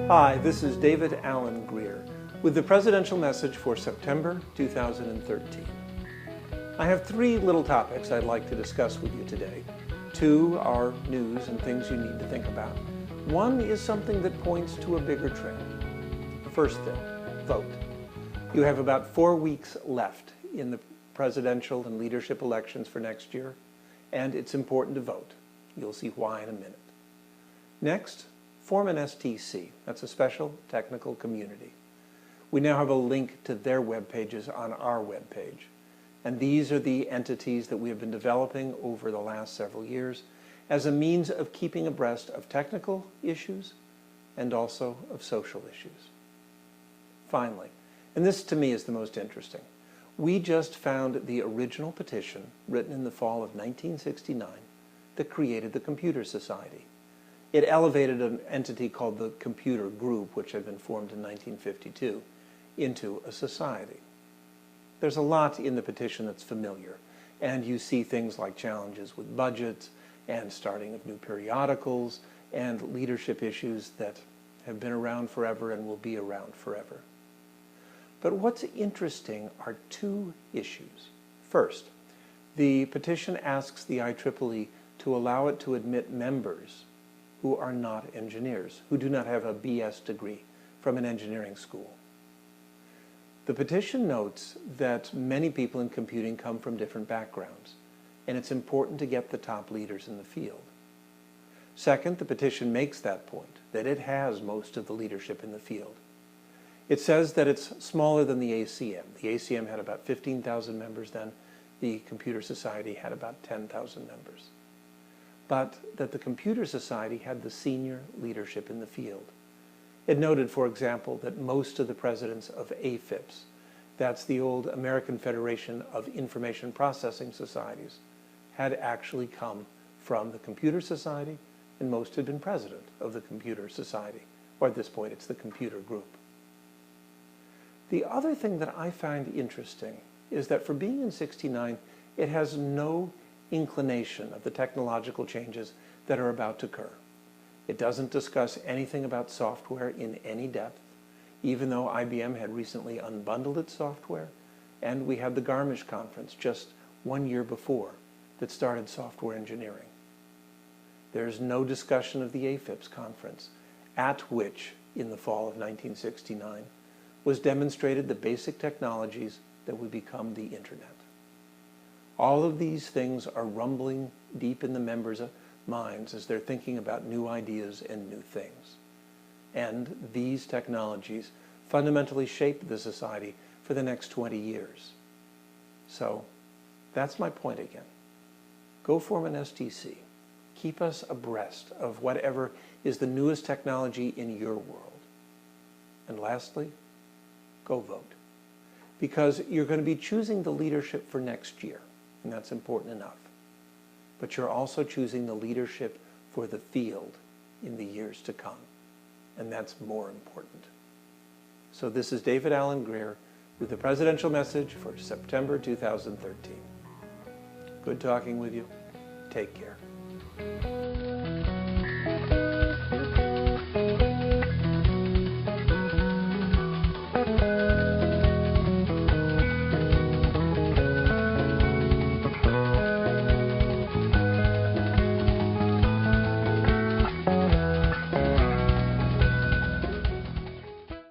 Hi, this is David Allen Grier with the presidential message for September 2013. I have three little topics I'd like to discuss with you today. Two are news and things you need to think about. One is something that points to a bigger trend. The first thing, vote. You have about 4 weeks left in the presidential and leadership elections for next year, and it's important to vote. You'll see why in a minute. Next, form an STC. That's a special technical community. We now have a link to their web pages on our web page. And these are the entities that we have been developing over the last several years as a means of keeping abreast of technical issues and also of social issues. Finally, and this to me is the most interesting, we just found the original petition written in the fall of 1969 that created the Computer Society. It elevated an entity called the Computer Group, which had been formed in 1952, into a society. There's a lot in the petition that's familiar, and you see things like challenges with budgets and starting of new periodicals and leadership issues that have been around forever and will be around forever. But what's interesting are two issues. First, the petition asks the IEEE to allow it to admit members who are not engineers, who do not have a BS degree from an engineering school. The petition notes that many people in computing come from different backgrounds, and it's important to get the top leaders in the field. Second, the petition makes that point, that it has most of the leadership in the field. It says that it's smaller than the ACM. The ACM had about 15,000 members then. The Computer Society had about 10,000 members. But that the Computer Society had the senior leadership in the field. It noted, for example, that most of the presidents of AFIPS, that's the old American Federation of Information Processing Societies, had actually come from the Computer Society, and most had been president of the Computer Society, or at this point it's the Computer Group. The other thing that I find interesting is that for being in '69, it has no inclination of the technological changes that are about to occur. It doesn't discuss anything about software in any depth, even though IBM had recently unbundled its software, and we had the Garmisch conference just 1 year before that started software engineering. There's no discussion of the AFIPS conference, at which, in the fall of 1969, was demonstrated the basic technologies that would become the Internet. All of these things are rumbling deep in the members' minds as they're thinking about new ideas and new things. And these technologies fundamentally shape the society for the next 20 years. So that's my point again. Go form an STC. Keep us abreast of whatever is the newest technology in your world. And lastly, go vote. Because you're going to be choosing the leadership for next year, and that's important enough. But you're also choosing the leadership for the field in the years to come, and that's more important. So this is David Allen Grier with the presidential message for September 2013. Good talking with you. Take care.